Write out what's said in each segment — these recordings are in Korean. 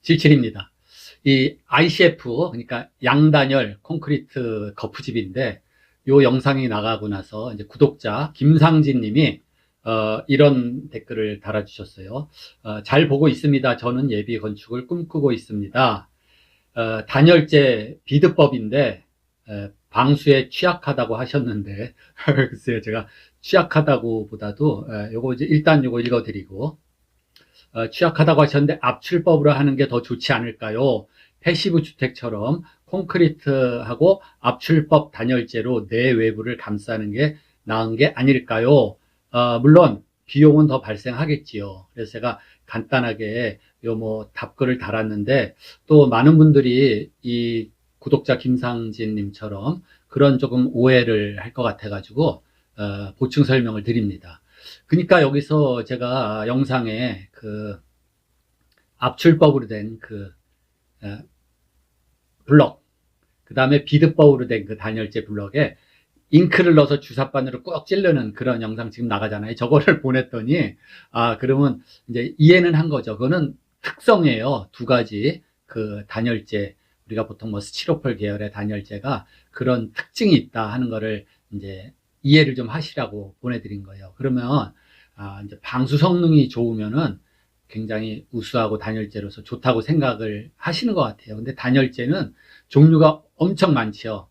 77입니다. 이 ICF, 그러니까 양단열 콘크리트 거푸집인데, 요 영상이 나가고 나서 이제 구독자 김상진 님이 이런 댓글을 달아주셨어요. 잘 보고 있습니다. 저는 예비 건축을 꿈꾸고 있습니다. 단열재 비드법인데 방수에 취약하다고 하셨는데 글쎄요, 제가 취약하다고 보다도 요거 이제 일단 요거 읽어드리고, 취약하다고 하셨는데 압출법으로 하는 게 더 좋지 않을까요? 패시브 주택처럼 콘크리트하고 압출법 단열재로 내외부를 감싸는 게 나은 게 아닐까요? 물론 비용은 더 발생하겠지요. 그래서 제가 간단하게 요 뭐 답글을 달았는데, 또 많은 분들이 이 구독자 김상진 님처럼 그런 조금 오해를 할 것 같아 가지고 보충 설명을 드립니다. 그러니까 여기서 제가 영상에 그 압출법으로 된 그 블럭, 그 다음에 비드법으로 된 그 단열재 블럭에 잉크를 넣어서 주사바늘로 꾹 찌르는 그런 영상 지금 나가잖아요. 저거를 보냈더니, 그러면 이제 이해는 한 거죠. 그거는 특성이에요. 두 가지 그 단열재, 우리가 보통 뭐 스티로폴 계열의 단열재가 그런 특징이 있다 하는 거를 이제 이해를 좀 하시라고 보내드린 거예요. 그러면 이제 방수 성능이 좋으면은 굉장히 우수하고 단열재로서 좋다고 생각을 하시는 것 같아요. 근데 단열재는 종류가 엄청 많죠.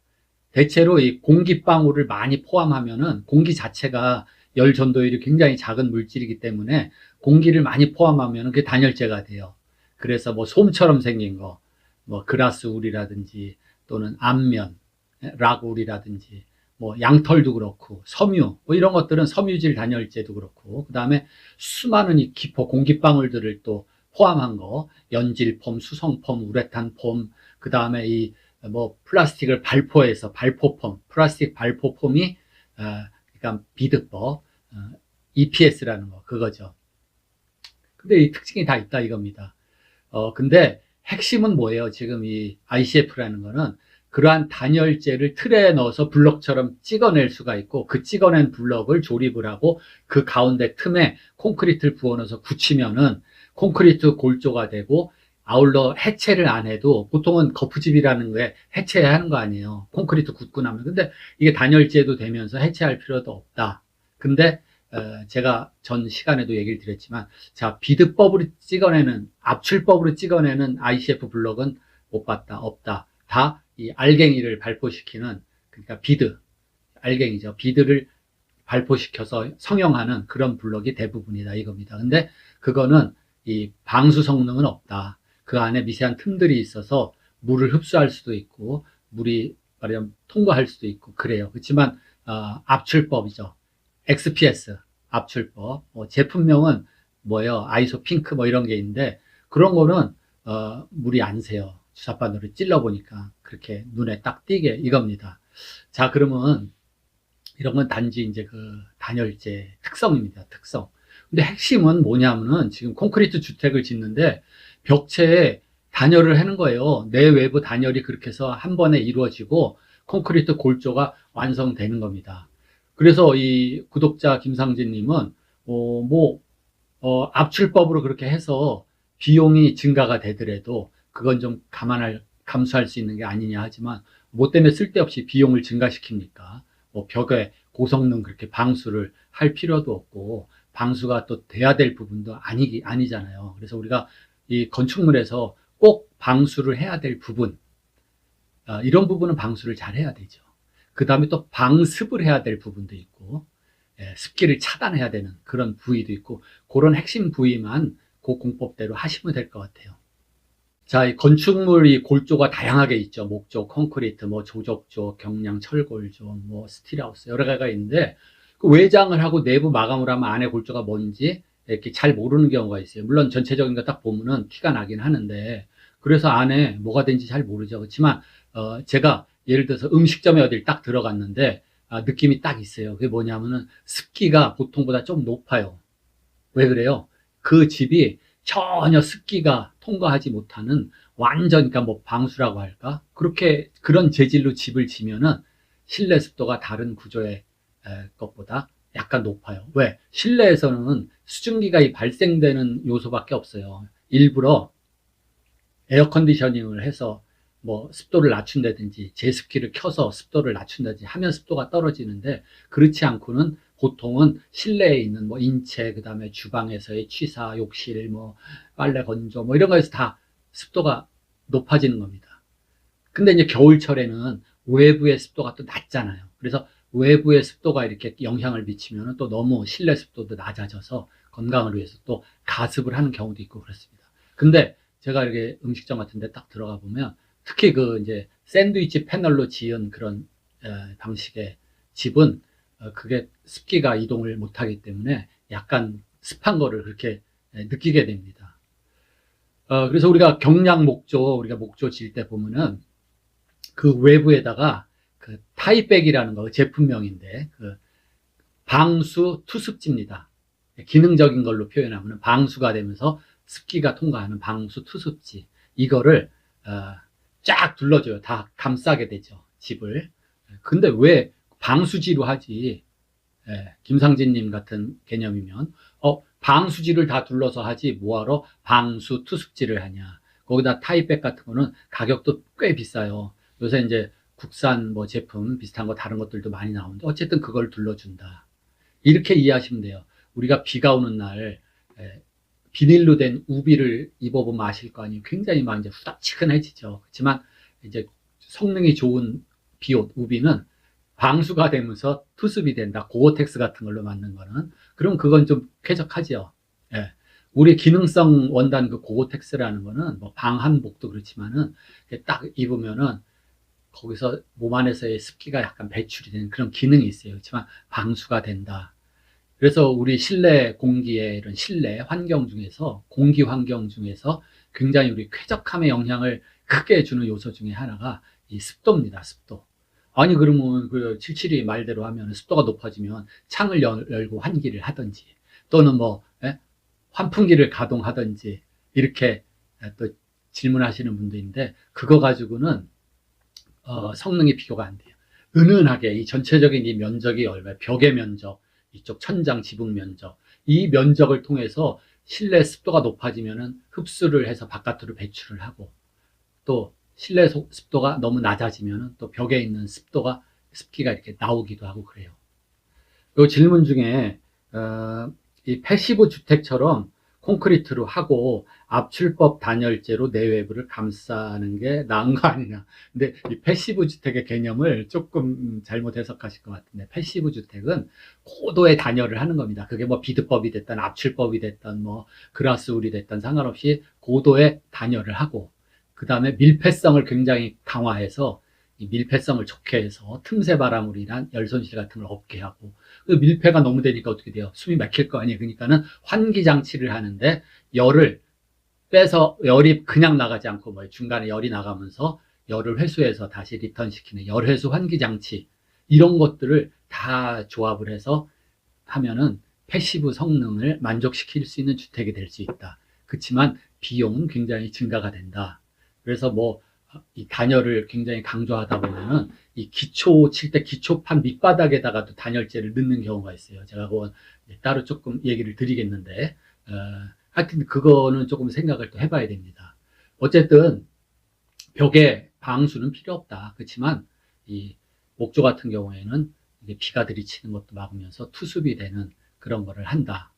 대체로 이 공기방울을 많이 포함하면은 공기 자체가 열 전도율이 굉장히 작은 물질이기 때문에 공기를 많이 포함하면은 그게 단열재가 돼요. 그래서 뭐 솜처럼 생긴 거, 뭐 그라스울이라든지 또는 안면, 락울이라든지 뭐 양털도 그렇고 섬유, 뭐 이런 것들은 섬유질 단열재도 그렇고, 그 다음에 수많은 이 기포 공기방울들을 또 포함한 거, 연질폼, 수성폼, 우레탄폼, 그 다음에 이 뭐 플라스틱을 발포해서 발포폼, 플라스틱 발포폼이 그러니까 비드법, EPS라는 거 그거죠. 근데 이 특징이 다 있다 이겁니다. 근데 핵심은 뭐예요? 지금 이 ICF라는 거는 그러한 단열재를 틀에 넣어서 블럭처럼 찍어낼 수가 있고, 그 찍어낸 블럭을 조립을 하고 그 가운데 틈에 콘크리트를 부어넣어서 굳히면은 콘크리트 골조가 되고, 아울러 해체를 안 해도, 보통은 거푸집이라는 게 해체해야 하는 거 아니에요. 콘크리트 굳고 나면. 근데 이게 단열재도 되면서 해체할 필요도 없다. 근데 제가 전 시간에도 얘기를 드렸지만, 자, 비드법으로 찍어내는, 압출법으로 찍어내는 ICF 블럭은 못 봤다, 없다. 다 이 알갱이를 발포시키는, 그러니까 비드, 알갱이죠. 비드를 발포시켜서 성형하는 그런 블럭이 대부분이다 이겁니다. 근데 그거는 이 방수 성능은 없다. 그 안에 미세한 틈들이 있어서 물을 흡수할 수도 있고, 물이 말하자면 통과할 수도 있고 그래요. 그렇지만 압출법이죠. XPS 압출법. 제품명은 뭐예요? 아이소 핑크 뭐 이런 게 있는데, 그런 거는 물이 안 새요. 주사바늘을 찔러 보니까 그렇게 눈에 딱 띄게 이겁니다. 자, 그러면 이런 건 단지 이제 그 단열재 특성입니다. 특성. 근데 핵심은 뭐냐면은, 지금 콘크리트 주택을 짓는데 벽체에 단열을 하는 거예요. 내외부 단열이 그렇게 해서 한 번에 이루어지고 콘크리트 골조가 완성되는 겁니다. 그래서 이 구독자 김상진 님은 압출법으로 그렇게 해서 비용이 증가가 되더라도 그건 좀 감수할 수 있는 게 아니냐 하지만, 뭐 때문에 쓸데없이 비용을 증가시킵니까? 뭐 벽에 고성능 그렇게 방수를 할 필요도 없고, 방수가 또 돼야 될 부분도 아니잖아요. 그래서 우리가 이 건축물에서 꼭 방수를 해야 될 부분, 이런 부분은 방수를 잘 해야 되죠. 그 다음에 또 방습을 해야 될 부분도 있고, 습기를 차단해야 되는 그런 부위도 있고, 그런 핵심 부위만 그 공법대로 하시면 될 것 같아요. 자, 이 건축물이 골조가 다양하게 있죠. 목조, 콘크리트, 뭐 조적조, 경량, 철골조, 뭐 스틸하우스 여러 가지가 있는데, 그 외장을 하고 내부 마감을 하면 안에 골조가 뭔지 이렇게 잘 모르는 경우가 있어요. 물론 전체적인 거 딱 보면은 티가 나긴 하는데, 그래서 안에 뭐가 된지 잘 모르죠. 그렇지만 제가 예를 들어서 음식점에 어딜 딱 들어갔는데 느낌이 딱 있어요. 그게 뭐냐면은 습기가 보통보다 좀 높아요. 왜 그래요? 그 집이 전혀 습기가 통과하지 못하는, 완전, 그러니까 뭐 방수라고 할까? 그렇게, 그런 재질로 집을 지면은 실내 습도가 다른 구조의 것보다 약간 높아요. 왜? 실내에서는 수증기가 발생되는 요소밖에 없어요. 일부러 에어 컨디셔닝을 해서 뭐 습도를 낮춘다든지 제습기를 켜서 습도를 낮춘다든지 하면 습도가 떨어지는데, 그렇지 않고는 보통은 실내에 있는 뭐 인체, 그다음에 주방에서의 취사, 욕실, 뭐 빨래 건조 뭐 이런 거에서 다 습도가 높아지는 겁니다. 근데 이제 겨울철에는 외부의 습도가 또 낮잖아요. 그래서 외부의 습도가 이렇게 영향을 미치면 또 너무 실내 습도도 낮아져서 건강을 위해서 또 가습을 하는 경우도 있고 그렇습니다. 근데 제가 이렇게 음식점 같은 데 딱 들어가 보면, 특히 그 이제 샌드위치 패널로 지은 그런 방식의 집은 그게 습기가 이동을 못하기 때문에 약간 습한 거를 그렇게 느끼게 됩니다. 그래서 우리가 경량 목조, 우리가 목조 질 때 보면은 그 외부에다가 그 타이백이라는 거 제품명인데, 그 방수 투습지입니다. 기능적인 걸로 표현하면 방수가 되면서 습기가 통과하는 방수 투습지. 이거를 쫙 둘러줘요. 다 감싸게 되죠, 집을. 근데 왜 방수지로 하지? 김상진님 같은 개념이면 방수지를 다 둘러서 하지 뭐하러 방수 투습지를 하냐. 거기다 타이백 같은 거는 가격도 꽤 비싸요. 요새 이제 국산 뭐 제품 비슷한 거 다른 것들도 많이 나오는데, 어쨌든 그걸 둘러준다. 이렇게 이해하시면 돼요. 우리가 비가 오는 날 비닐로 된 우비를 입어보면 아실 거 아니에요. 굉장히 막 이제 후다치근해지죠. 그렇지만 이제 성능이 좋은 비옷 우비는 방수가 되면서 투습이 된다. 고어텍스 같은 걸로 만든 거는. 그럼 그건 좀 쾌적하죠. 예. 우리 기능성 원단 그 고어텍스라는 거는 뭐 방한복도 그렇지만은 딱 입으면은 거기서 몸 안에서의 습기가 약간 배출이 되는 그런 기능이 있어요. 그렇지만 방수가 된다. 그래서 우리 실내 공기의 이런 실내 환경 중에서, 공기 환경 중에서 굉장히 우리 쾌적함에 영향을 크게 주는 요소 중에 하나가 이 습도입니다. 습도. 아니 그러면 그 칠칠이 말대로 하면 습도가 높아지면 창을 열고 환기를 하든지, 또는 뭐 환풍기를 가동하든지 이렇게 또 질문하시는 분들인데, 그거 가지고는 성능이 비교가 안 돼요. 은은하게 이 전체적인 이 면적이 얼마, 벽의 면적, 이쪽 천장 지붕 면적, 이 면적을 통해서 실내 습도가 높아지면은 흡수를 해서 바깥으로 배출을 하고, 또 실내 습도가 너무 낮아지면은 또 벽에 있는 습기가 이렇게 나오기도 하고 그래요. 이 질문 중에 이 패시브 주택처럼 콘크리트로 하고 압출법 단열재로 내외부를 감싸는 게 나은 거 아니냐. 근데 이 패시브 주택의 개념을 조금 잘못 해석하실 것 같은데, 패시브 주택은 고도의 단열을 하는 겁니다. 그게 뭐 비드법이 됐든 압출법이 됐든 뭐 그라스울이 됐든 상관없이 고도의 단열을 하고, 그 다음에 밀폐성을 굉장히 강화해서 이 밀폐성을 좋게 해서 틈새 바람으로 인한 열 손실 같은 걸 없게 하고, 그 밀폐가 너무 되니까 어떻게 돼요? 숨이 막힐 거 아니에요. 그러니까는 환기 장치를 하는데, 열을 빼서 열이 그냥 나가지 않고 뭐 중간에 열이 나가면서 열을 회수해서 다시 리턴시키는 열 회수 환기 장치, 이런 것들을 다 조합을 해서 하면은 패시브 성능을 만족시킬 수 있는 주택이 될 수 있다. 그렇지만 비용은 굉장히 증가가 된다. 그래서 뭐 이 단열을 굉장히 강조하다 보면은 이 기초 칠 때 기초판 밑바닥에다가도 단열재를 넣는 경우가 있어요. 제가 그건 따로 조금 얘기를 드리겠는데, 하여튼 그거는 조금 생각을 또 해봐야 됩니다. 어쨌든 벽에 방수는 필요 없다. 그렇지만 이 목조 같은 경우에는 이게 비가 들이치는 것도 막으면서 투습이 되는 그런 거를 한다.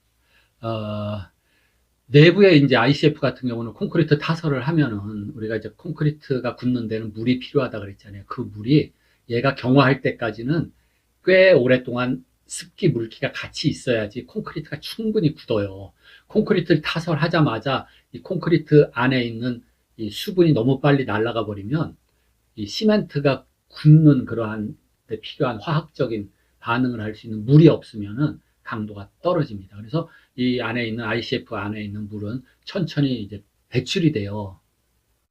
내부에 이제 ICF 같은 경우는 콘크리트 타설을 하면은, 우리가 이제 콘크리트가 굳는 데는 물이 필요하다 그랬잖아요. 그 물이 얘가 경화할 때까지는 꽤 오랫동안 습기 물기가 같이 있어야지 콘크리트가 충분히 굳어요. 콘크리트를 타설하자마자 이 콘크리트 안에 있는 이 수분이 너무 빨리 날아가 버리면 이 시멘트가 굳는 그러한 데 필요한 화학적인 반응을 할 수 있는 물이 없으면은 강도가 떨어집니다. 그래서 이 안에 있는 ICF 안에 있는 물은 천천히 이제 배출이 돼요.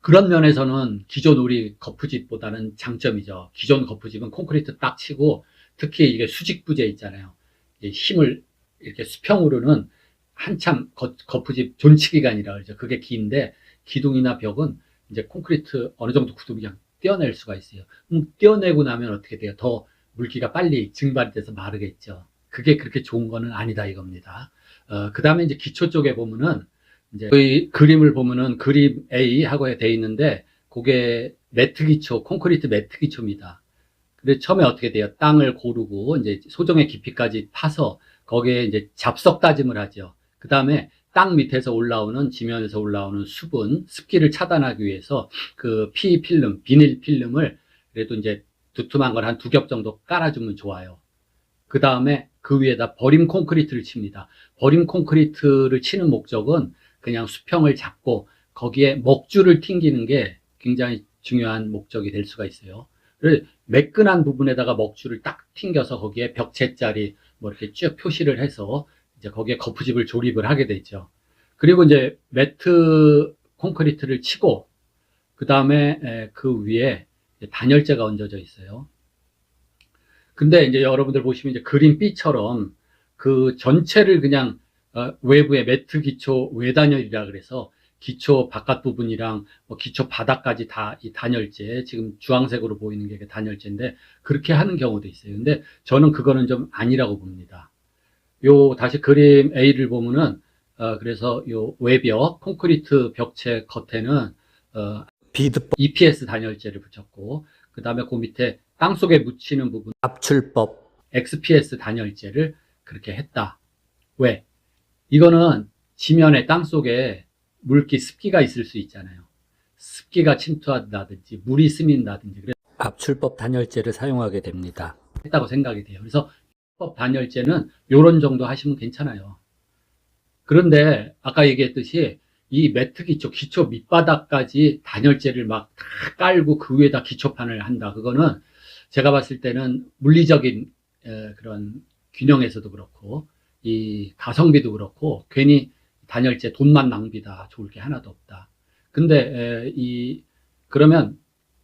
그런 면에서는 기존 우리 거푸집보다는 장점이죠. 기존 거푸집은 콘크리트 딱 치고, 특히 이게 수직 부재 있잖아요. 힘을 이렇게 수평으로는 한참 거푸집 존치기간이라 그러죠. 그게 긴데, 기둥이나 벽은 이제 콘크리트 어느 정도 굳으면 그냥 떼어낼 수가 있어요. 떼어내고 나면 어떻게 돼요? 더 물기가 빨리 증발이 돼서 마르겠죠. 그게 그렇게 좋은 거는 아니다 이겁니다. 그 다음에 이제 기초 쪽에 보면은 이제 이 그림을 보면은 그림 A 하고 돼 있는데 그게 매트 기초, 콘크리트 매트 기초입니다. 근데 처음에 어떻게 돼요? 땅을 고르고 이제 소정의 깊이까지 파서 거기에 이제 잡석 다짐을 하죠. 그 다음에 땅 밑에서 올라오는 지면에서 올라오는 수분, 습기를 차단하기 위해서 그 PE 필름, 비닐 필름을 그래도 이제 두툼한 걸 한 2겹 정도 깔아주면 좋아요. 그 다음에 그 위에다 버림 콘크리트를 칩니다. 버림 콘크리트를 치는 목적은 그냥 수평을 잡고 거기에 먹줄을 튕기는 게 굉장히 중요한 목적이 될 수가 있어요. 매끈한 부분에다가 먹줄을 딱 튕겨서 거기에 벽체짜리 뭐 이렇게 쭉 표시를 해서 이제 거기에 거푸집을 조립을 하게 되죠. 그리고 이제 매트 콘크리트를 치고 그 다음에 그 위에 단열재가 얹어져 있어요. 근데 이제 여러분들 보시면 이제 그림 B처럼 그 전체를 그냥 외부에 매트 기초 외단열이라 그래서 기초 바깥 부분이랑 뭐 기초 바닥까지 다 이 단열재, 지금 주황색으로 보이는 게 단열재인데 그렇게 하는 경우도 있어요. 근데 저는 그거는 좀 아니라고 봅니다. 요 다시 그림 A를 보면은 그래서 요 외벽 콘크리트 벽체 겉에는 비드법 EPS 단열재를 붙였고 그 다음에 그 밑에 땅속에 묻히는 부분 압출법 XPS 단열재를 그렇게 했다. 왜? 이거는 지면에 땅속에 물기, 습기가 있을 수 있잖아요. 습기가 침투한다든지 물이 스민다든지 그래서 압출법 단열재를 사용하게 됩니다. 했다고 생각이 돼요. 그래서 압출법 단열재는 요런 정도 하시면 괜찮아요. 그런데 아까 얘기했듯이 이 매트 기초 밑바닥까지 단열재를 막 다 깔고 그 위에다 기초판을 한다. 그거는 제가 봤을 때는 물리적인 그런 균형에서도 그렇고 이 가성비도 그렇고 괜히 단열재 돈만 낭비다. 좋을 게 하나도 없다. 근데 그러면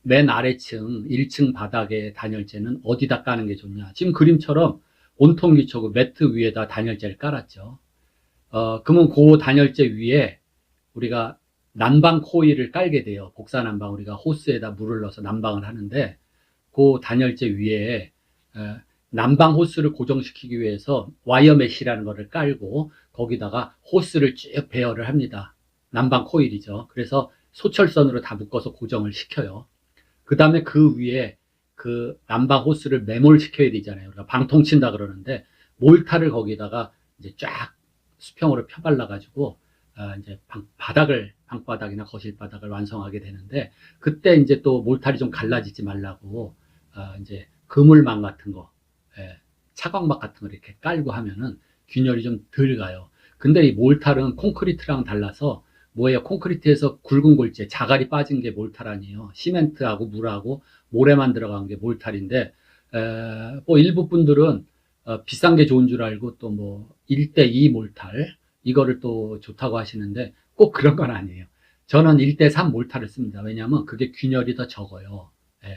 맨 아래층 1층 바닥에 단열재는 어디다 까는 게 좋냐? 지금 그림처럼 온통 기초고 매트 위에다 단열재를 깔았죠. 그러면 그 단열재 위에 우리가 난방 코일을 깔게 돼요. 복사 난방, 우리가 호스에다 물을 넣어서 난방을 하는데 그 단열재 위에 난방 호스를 고정시키기 위해서 와이어 메쉬라는 거를 깔고 거기다가 호스를 쭉 배열을 합니다. 난방 코일이죠. 그래서 소철선으로 다 묶어서 고정을 시켜요. 그 다음에 그 위에 그 난방 호스를 매몰 시켜야 되잖아요. 우리가 방통 친다 그러는데 몰타를 거기다가 이제 쫙 수평으로 펴발라가지고 이제 방바닥이나 거실 바닥을 완성하게 되는데 그때 이제 또 몰탈이 좀 갈라지지 말라고 이제 그물망 같은 거, 차광막 같은 거 이렇게 깔고 하면은 균열이 좀 덜 가요. 근데 이 몰탈은 콘크리트랑 달라서 뭐예요? 콘크리트에서 굵은 골재, 자갈이 빠진 게 몰탈 아니에요. 시멘트하고 물하고 모래만 들어간 게 몰탈인데 뭐 일부 분들은 비싼 게 좋은 줄 알고 또 뭐 1대2 몰탈 이거를 또 좋다고 하시는데 꼭 그런 건 아니에요. 저는 1대3 몰탈을 씁니다. 왜냐하면 그게 균열이 더 적어요.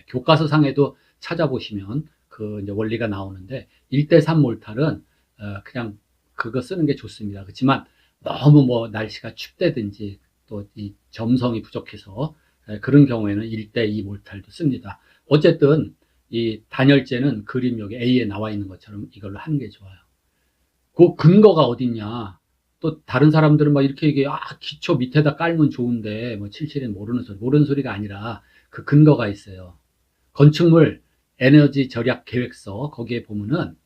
교과서상에도 찾아보시면 그 이제 원리가 나오는데 1대3 몰탈은 그냥 그거 쓰는 게 좋습니다. 그렇지만 너무 뭐 날씨가 춥다든지 또 이 점성이 부족해서 그런 경우에는 1대2 몰탈도 씁니다. 어쨌든 이 단열재는 그림 여기 A에 나와 있는 것처럼 이걸로 하는 게 좋아요. 그 근거가 어딨냐? 또 다른 사람들은 막 이렇게 얘기해. 기초 밑에다 깔면 좋은데 뭐 칠칠이는 모르는 소리가 아니라 그 근거가 있어요. 건축물 에너지 절약 계획서 거기에 보면은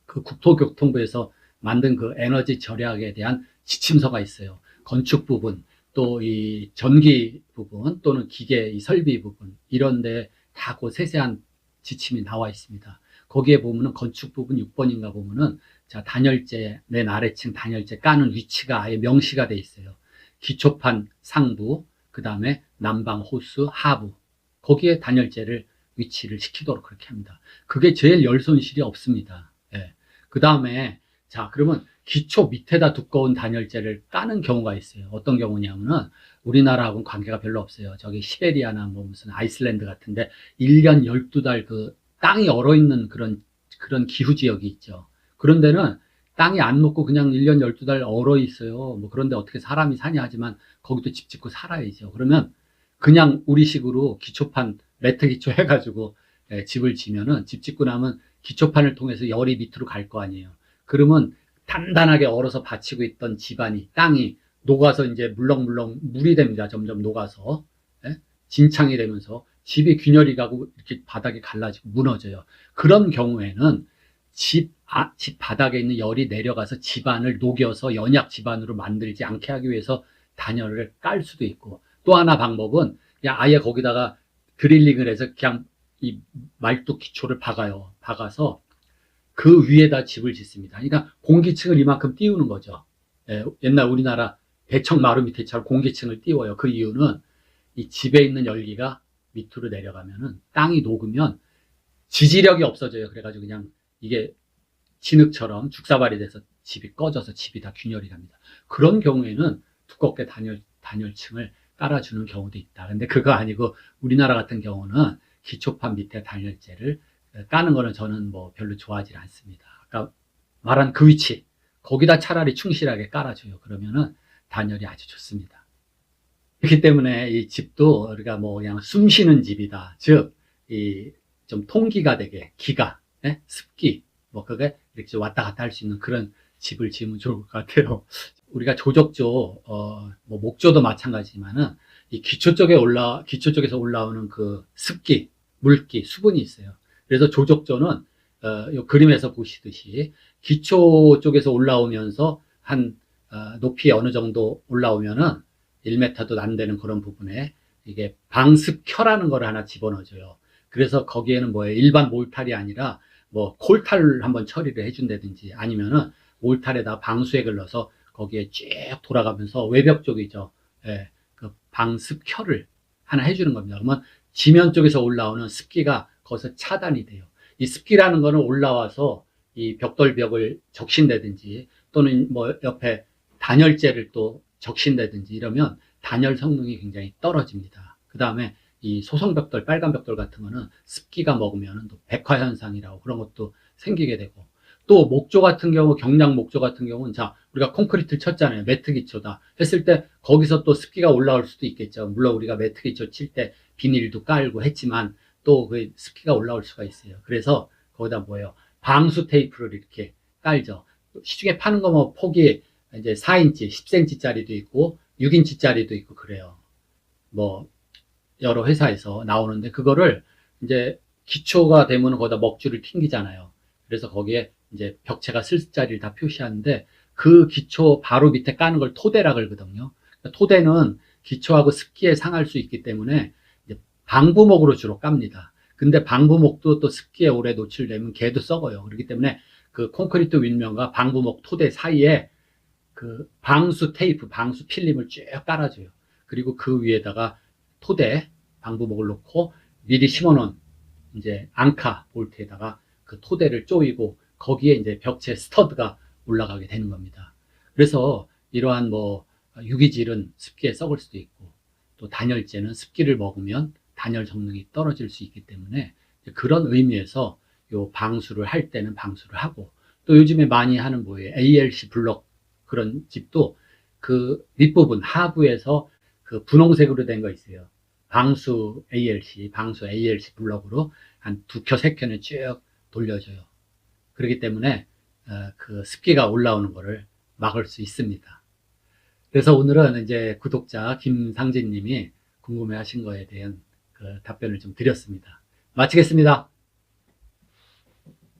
그 국토교통부에서 만든 그 에너지 절약에 대한 지침서가 있어요. 건축 부분, 또 이 전기 부분, 또는 기계 이 설비 부분 이런데 다 그 세세한 지침이 나와 있습니다. 거기에 보면은 건축 부분 6번인가 보면은 자 단열재 맨 아래층 단열재 까는 위치가 아예 명시가 돼 있어요. 기초판 상부, 그 다음에 난방 호스 하부 거기에 단열재를 위치를 시키도록 그렇게 합니다. 그게 제일 열 손실이 없습니다. 그 다음에 자 그러면 기초 밑에다 두꺼운 단열재를 까는 경우가 있어요. 어떤 경우냐면은 우리나라하고는 관계가 별로 없어요. 저기 시베리아나 뭐 무슨 아이슬란드 같은데 1년 12달 그 땅이 얼어있는 그런 기후 지역이 있죠. 그런 데는 땅이 안 녹고 그냥 1년 12달 얼어 있어요. 뭐 그런데 어떻게 사람이 사냐 하지만 거기도 집 짓고 살아야죠. 그러면 그냥 우리식으로 기초판 매트 기초 해가지고 집을 지면은 집 짓고 나면 기초판을 통해서 열이 밑으로 갈 거 아니에요. 그러면 단단하게 얼어서 받치고 있던 집안이 땅이 녹아서 이제 물렁물렁 물이 됩니다. 점점 녹아서. 예? 진창이 되면서 집이 균열이 가고 이렇게 바닥이 갈라지고 무너져요. 그런 경우에는 집 바닥에 있는 열이 내려가서 집안을 녹여서 연약 집안으로 만들지 않게 하기 위해서 단열을 깔 수도 있고, 또 하나 방법은 그냥 아예 거기다가 드릴링을 해서 그냥 이 말뚝 기초를 박아서 그 위에다 집을 짓습니다. 그러니까 공기층을 이만큼 띄우는 거죠. 예, 옛날 우리나라 대청 마루 밑에처럼 공기층을 띄워요. 그 이유는 이 집에 있는 열기가 밑으로 내려가면은 땅이 녹으면 지지력이 없어져요. 그래가지고 그냥 이게 진흙처럼 죽사발이 돼서 집이 꺼져서 집이 다 균열이 갑니다. 그런 경우에는 두껍게 단열층을 깔아주는 경우도 있다. 근데 그거 아니고 우리나라 같은 경우는 기초판 밑에 단열재를 까는 거는 저는 뭐 별로 좋아하지 않습니다. 아까 말한 그 위치, 거기다 차라리 충실하게 깔아줘요. 그러면은 단열이 아주 좋습니다. 그렇기 때문에 이 집도 우리가 뭐 그냥 숨 쉬는 집이다. 즉, 이 좀 통기가 되게, 기가, 예? 습기, 뭐 그게 이렇게 왔다 갔다 할 수 있는 그런 집을 지으면 좋을 것 같아요. 우리가 조적조, 뭐 목조도 마찬가지지만은 이 기초 쪽에서 올라오는 그 습기, 물기, 수분이 있어요. 그래서 조적조는, 이 그림에서 보시듯이 기초 쪽에서 올라오면서 높이 어느 정도 올라오면은 1m도 안 되는 그런 부분에 이게 방습켜라는 걸 하나 집어넣어줘요. 그래서 거기에는 뭐예요? 일반 몰탈이 아니라 뭐 콜탈을 한번 처리를 해준다든지 아니면은 몰탈에다 방수액을 넣어서 거기에 쭉 돌아가면서 외벽 쪽이죠. 예, 그 방습켜를 하나 해주는 겁니다. 그러면 지면 쪽에서 올라오는 습기가 거기서 차단이 돼요. 이 습기라는 거는 올라와서 이 벽돌벽을 적신다든지 또는 뭐 옆에 단열재를 또 적신다든지 이러면 단열 성능이 굉장히 떨어집니다. 그 다음에 이 소성벽돌, 빨간 벽돌 같은 거는 습기가 먹으면 또 백화현상이라고 그런 것도 생기게 되고, 또 목조 같은 경우, 경량 목조 같은 경우는 자, 우리가 콘크리트를 쳤잖아요. 매트 기초다 했을 때 거기서 또 습기가 올라올 수도 있겠죠. 물론 우리가 매트 기초 칠 때 비닐도 깔고 했지만 또 그 습기가 올라올 수가 있어요. 그래서 거기다 뭐예요? 방수 테이프를 이렇게 깔죠. 시중에 파는 거 뭐 폭이 이제 4인치, 10cm짜리도 있고 6인치짜리도 있고 그래요. 뭐 여러 회사에서 나오는데 그거를 이제 기초가 되면 거기다 먹줄을 튕기잖아요. 그래서 거기에 이제 벽체가 쓸 자리를 다 표시하는데 그 기초 바로 밑에 까는 걸 토대라 그러거든요. 토대는 기초하고 습기에 상할 수 있기 때문에 이제 방부목으로 주로 깝니다. 근데 방부목도 또 습기에 오래 노출되면 걔도 썩어요. 그렇기 때문에 그 콘크리트 윗면과 방부목 토대 사이에 그 방수 테이프, 방수 필름을 쭉 깔아줘요. 그리고 그 위에다가 토대, 방부목을 놓고 미리 심어놓은 이제 앙카 볼트에다가 그 토대를 조이고 거기에 이제 벽체 스터드가 올라가게 되는 겁니다. 그래서 이러한 뭐 유기질은 습기에 썩을 수도 있고 또 단열재는 습기를 먹으면 단열 성능이 떨어질 수 있기 때문에 그런 의미에서 요 방수를 할 때는 방수를 하고, 또 요즘에 많이 하는 뭐예요? ALC 블록 그런 집도 그 윗부분 하부에서 그 분홍색으로 된 거 있어요. 방수 ALC 블럭으로 한 2켜, 3켜는 쭉 돌려줘요. 그렇기 때문에 그 습기가 올라오는 거를 막을 수 있습니다. 그래서 오늘은 이제 구독자 김상진 님이 궁금해 하신 거에 대한 그 답변을 좀 드렸습니다. 마치겠습니다.